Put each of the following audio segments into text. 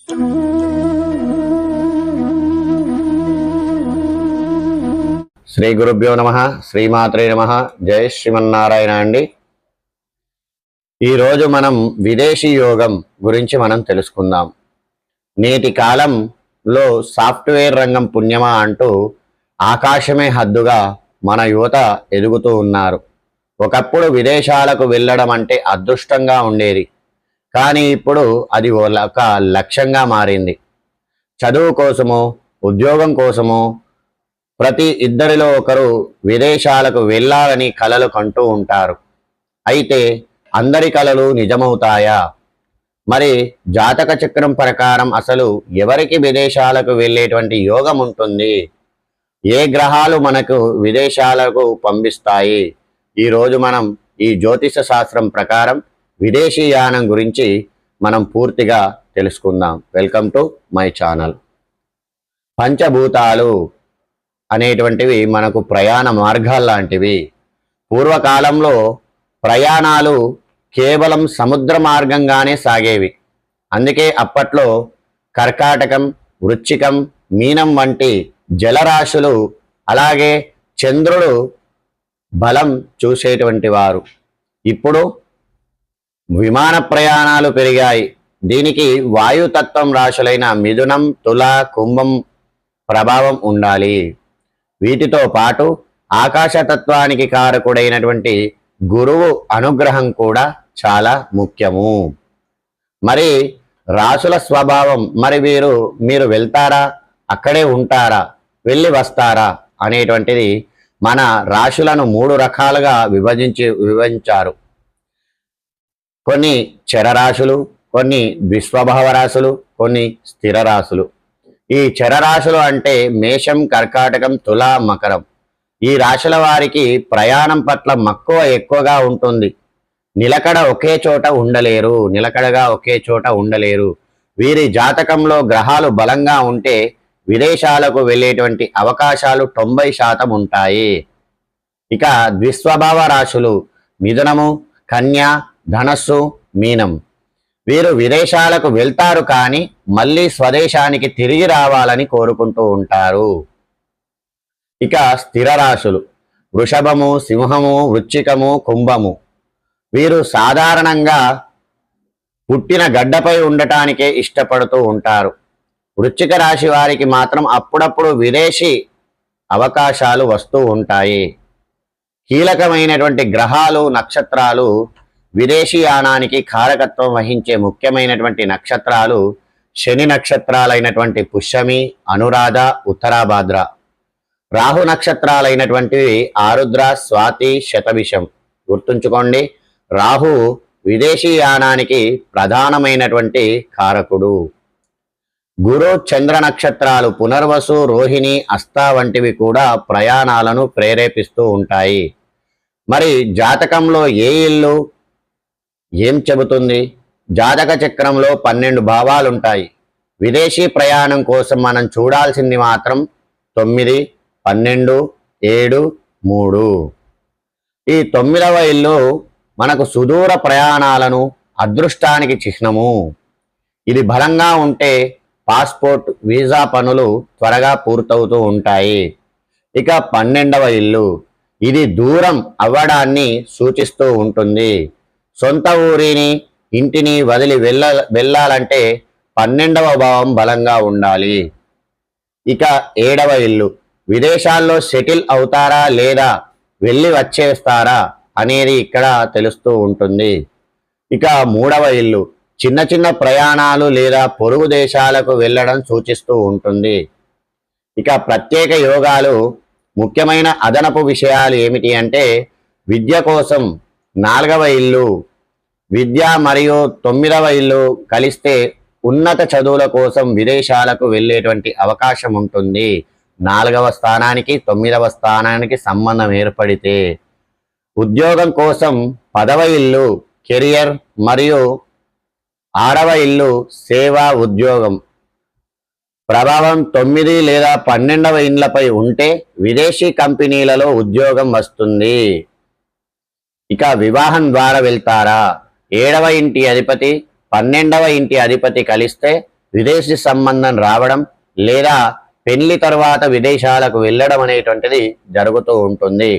శ్రీ గురుభ్యో నమః. శ్రీమాత్రే నమః. జై శ్రీమన్నారాయణ అండి. ఈరోజు మనం విదేశీ యోగం గురించి మనం తెలుసుకుందాం. నేటి కాలంలో సాఫ్ట్వేర్ రంగం పుణ్యమా అంటూ ఆకాశమే హద్దుగా మన యువత ఎదుగుతూ ఉన్నారు. ఒకప్పుడు విదేశాలకు వెళ్ళడం అంటే అదృష్టంగా ఉండేది, కానీ ఇప్పుడు అది ఒక లక్ష్యంగా మారింది. చదువు కోసమో ఉద్యోగం కోసమో ప్రతి ఇద్దరిలో ఒకరు విదేశాలకు వెళ్ళాలని కలలు కంటూ ఉంటారు. అయితే అందరి కలలు నిజమవుతాయా? మరి జాతక చక్రం ప్రకారం అసలు ఎవరికి విదేశాలకు వెళ్ళేటువంటి యోగం ఉంటుంది? ఏ గ్రహాలు మనకు విదేశాలకు పంపిస్తాయి? ఈరోజు మనం ఈ జ్యోతిష శాస్త్రం ప్రకారం విదేశీ యానం గురించి మనం పూర్తిగా తెలుసుకుందాం. Welcome to my channel. పంచభూతాలు అనేటువంటివి మనకు ప్రయాణ మార్గాలు లాంటివి. పూర్వకాలంలో ప్రయాణాలు కేవలం సముద్ర మార్గంగానే సాగేవి. అందుకే అప్పట్లో కర్కాటకం, వృశ్చికం, మీనం వంటి జలరాశులు, అలాగే చంద్రుడు బలం చూసేటువంటి వారు. ఇప్పుడు విమాన ప్రయాణాలు పెరిగాయి. దీనికి వాయుతత్వం రాశులైన మిథునం, తుల, కుంభం ప్రభావం ఉండాలి. వీటితో పాటు ఆకాశతత్వానికి కారకుడైనటువంటి గురువు అనుగ్రహం కూడా చాలా ముఖ్యము. మరి రాశుల స్వభావం, మరి మీరు వెళ్తారా, అక్కడే ఉంటారా, వెళ్ళి వస్తారా అనేటువంటిది మన రాశులను 3 రకాలుగా విభజించారు. కొన్ని చరరాశులు, కొన్ని ద్విస్వభావ రాశులు, కొన్ని స్థిర రాశులు. ఈ చరరాశులు అంటే మేషం, కర్కాటకం, తుల, మకరం. ఈ రాశుల వారికి ప్రయాణం పట్ల మక్కువ ఎక్కువగా ఉంటుంది. నిలకడగా ఒకే చోట ఉండలేరు. వీరి జాతకంలో గ్రహాలు బలంగా ఉంటే విదేశాలకు వెళ్ళేటువంటి అవకాశాలు 90% ఉంటాయి. ఇక ద్విస్వభావ రాశులు మిథునము, కన్య, ధనస్సు, మీనం. వీరు విదేశాలకు వెళ్తారు, కానీ మళ్ళీ స్వదేశానికి తిరిగి రావాలని కోరుకుంటూ ఉంటారు. ఇక స్థిర రాశులు వృషభము, సింహము, వృశ్చికము, కుంభము. వీరు సాధారణంగా పుట్టిన గడ్డపై ఉండటానికే ఇష్టపడుతూ ఉంటారు. వృశ్చిక రాశి వారికి మాత్రం అప్పుడప్పుడు విదేశీ అవకాశాలు వస్తూ ఉంటాయి. కీలకమైనటువంటి గ్రహాలు, నక్షత్రాలు విదేశీ యానానికి కారకత్వం వహించే ముఖ్యమైనటువంటి నక్షత్రాలు శని నక్షత్రాలైనటువంటి పుష్యమి, అనురాధ, ఉత్తరాభాద్ర. రాహు నక్షత్రాలైనటువంటివి ఆరుద్ర, స్వాతి, శతభిషం. గుర్తుంచుకోండి, రాహు విదేశీ యానానికి ప్రధానమైనటువంటి కారకుడు. గురు, చంద్ర నక్షత్రాలు పునర్వసు, రోహిణి, అస్త వంటివి కూడా ప్రయాణాలను ప్రేరేపిస్తూ ఉంటాయి. మరి జాతకంలో ఏ ఇల్లు ఏం చెబుతుంది? జాతక చక్రంలో 12 భావాలుంటాయి. విదేశీ ప్రయాణం కోసం మనం చూడాల్సింది మాత్రం 9, 12, 7, 3. ఈ 9వ ఇల్లు మనకు సుదూర ప్రయాణాలను, అదృష్టానికి చిహ్నము. ఇది బలంగా ఉంటే పాస్పోర్ట్, వీసా పనులు త్వరగా పూర్తవుతూ ఉంటాయి. ఇక 12వ ఇల్లు, ఇది దూరం అవ్వడాన్ని సూచిస్తూ ఉంటుంది. సొంత ఊరిని, ఇంటిని వదిలి వెళ్ళాలంటే 12వ భావం బలంగా ఉండాలి. ఇక 7వ ఇల్లు, విదేశాల్లో సెటిల్ అవుతారా లేదా వెళ్ళి వచ్చేస్తారా అనేది ఇక్కడ తెలుస్తూ ఉంటుంది. ఇక 3వ ఇల్లు, చిన్న చిన్న ప్రయాణాలు లేదా పొరుగు దేశాలకు వెళ్ళడం సూచిస్తూ ఉంటుంది. ఇక ప్రత్యేక యోగాలు, ముఖ్యమైన అదనపు విషయాలు ఏమిటి అంటే విద్య కోసం 4వ ఇల్లు, విద్య మరియు 9వ ఇల్లు కలిస్తే ఉన్నత చదువుల కోసం విదేశాలకు వెళ్ళేటువంటి అవకాశం ఉంటుంది. 4వ స్థానానికి 9వ స్థానానికి సంబంధం ఏర్పడితే. ఉద్యోగం కోసం 10వ ఇల్లు కెరియర్ మరియు 6వ ఇల్లు సేవ, ఉద్యోగం. ప్రభావం 9 లేదా 12వ ఇండ్లపై ఉంటే విదేశీ కంపెనీలలో ఉద్యోగం వస్తుంది. ఇక వివాహం ద్వారా వెళ్తారా? 7వ ఇంటి అధిపతి 12వ ఇంటి అధిపతి కలిస్తే విదేశీ సంబంధం రావడం లేదా పెళ్లి తర్వాత విదేశాలకు వెళ్ళడం అనేటువంటిది జరుగుతూ ఉంటుంది.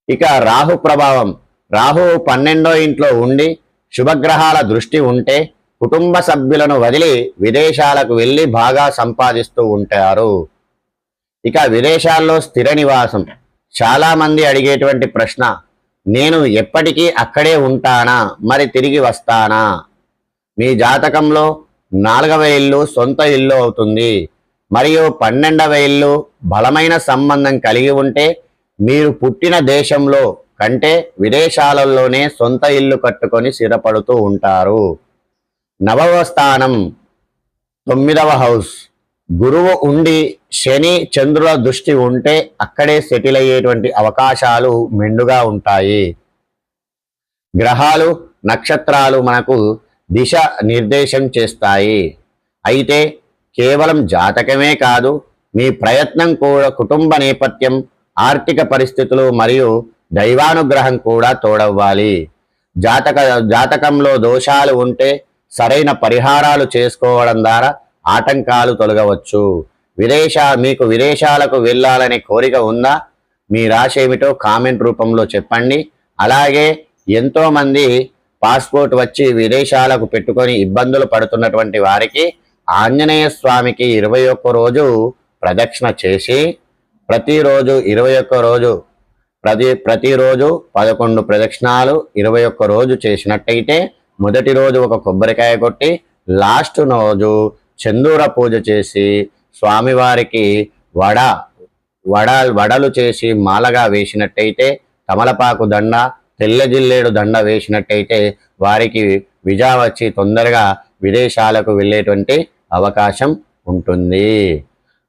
ఇక రాహు ప్రభావం. రాహు 12వ ఇంట్లో ఉండి శుభగ్రహాల దృష్టి ఉంటే కుటుంబ సభ్యులను వదిలి విదేశాలకు వెళ్ళి బాగా సంపాదిస్తూ ఉంటారు. ఇక విదేశాల్లో స్థిర నివాసం. చాలా మంది అడిగేటువంటి ప్రశ్న, నేను ఎప్పటికీ అక్కడే ఉంటానా, మరి తిరిగి వస్తానా? మీ జాతకంలో 4వ ఇల్లు సొంత ఇల్లు అవుతుంది మరియు 12వ ఇల్లు బలమైన సంబంధం కలిగి ఉంటే మీరు పుట్టిన దేశంలో కంటే విదేశాలలోనే సొంత ఇల్లు కట్టుకొని స్థిరపడుతూ ఉంటారు. 9వ స్థానం 9వ హౌస్. గురువు ఉండి శని చంద్రుల దృష్టి ఉంటే అక్కడే సెటిల్ అయ్యేటువంటి అవకాశాలు మెండుగా ఉంటాయి. గ్రహాలు నక్షత్రాలు మనకు దిశ నిర్దేశం చేస్తాయి. అయితే కేవలం జాతకమే కాదు, మీ ప్రయత్నం కూడా, కుటుంబ నేపథ్యం, ఆర్థిక పరిస్థితులు మరియు దైవానుగ్రహం కూడా తోడవ్వాలి. జాతకంలో దోషాలు ఉంటే సరైన పరిహారాలు చేసుకోవడం ద్వారా ఆటంకాలు తొలగవచ్చు. మీకు విదేశాలకు వెళ్ళాలనే కోరిక ఉందా? మీ రాశి ఏమిటో కామెంట్ రూపంలో చెప్పండి. అలాగే ఎంతోమంది పాస్పోర్ట్ వచ్చి విదేశాలకు పెట్టుకొని ఇబ్బందులు పడుతున్నటువంటి వారికి ఆంజనేయ స్వామికి 21 రోజు ప్రదక్షిణ చేసి ప్రతిరోజు 21 రోజు ప్రతిరోజు 11 ప్రదక్షిణాలు 21 రోజు చేసినట్టయితే మొదటి రోజు ఒక కొబ్బరికాయ కొట్టి లాస్ట్ రోజు చందూర పూజ చేసి స్వామివారికి వడలు చేసి మాలగా వేసినట్టయితే, తమలపాకు దండ, తెల్ల జిల్లేడు దండ వేసినట్టయితే వారికి విజా వచ్చి తొందరగా విదేశాలకు వెళ్ళేటువంటి అవకాశం ఉంటుంది.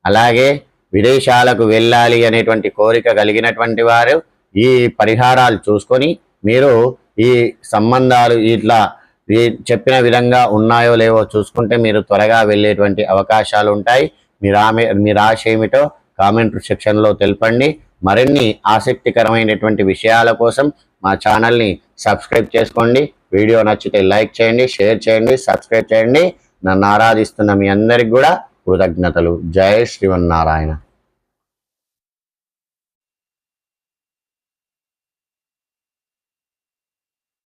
అలాగే విదేశాలకు వెళ్ళాలి అనేటువంటి కోరిక కలిగినటువంటి వారు ఈ పరిహారాలు చూసుకొని మీరు ఈ సంబంధాలు ఇట్లా చెప్పిన విధంగా ఉన్నాయో లేవో చూసుకుంటే మీరు త్వరగా వెళ్ళేటువంటి అవకాశాలు ఉంటాయి. మీ రాశి ఏమిటో కామెంట్ సెక్షన్లో తెలపండి. మరిన్ని ఆసక్తికరమైనటువంటి విషయాల కోసం మా ఛానల్ని సబ్స్క్రైబ్ చేసుకోండి. వీడియో నచ్చితే లైక్ చేయండి, షేర్ చేయండి, సబ్స్క్రైబ్ చేయండి. నన్ను ఆరాధిస్తున్న మీ అందరికి కూడా కృతజ్ఞతలు. జై శ్రీమన్నారాయణ.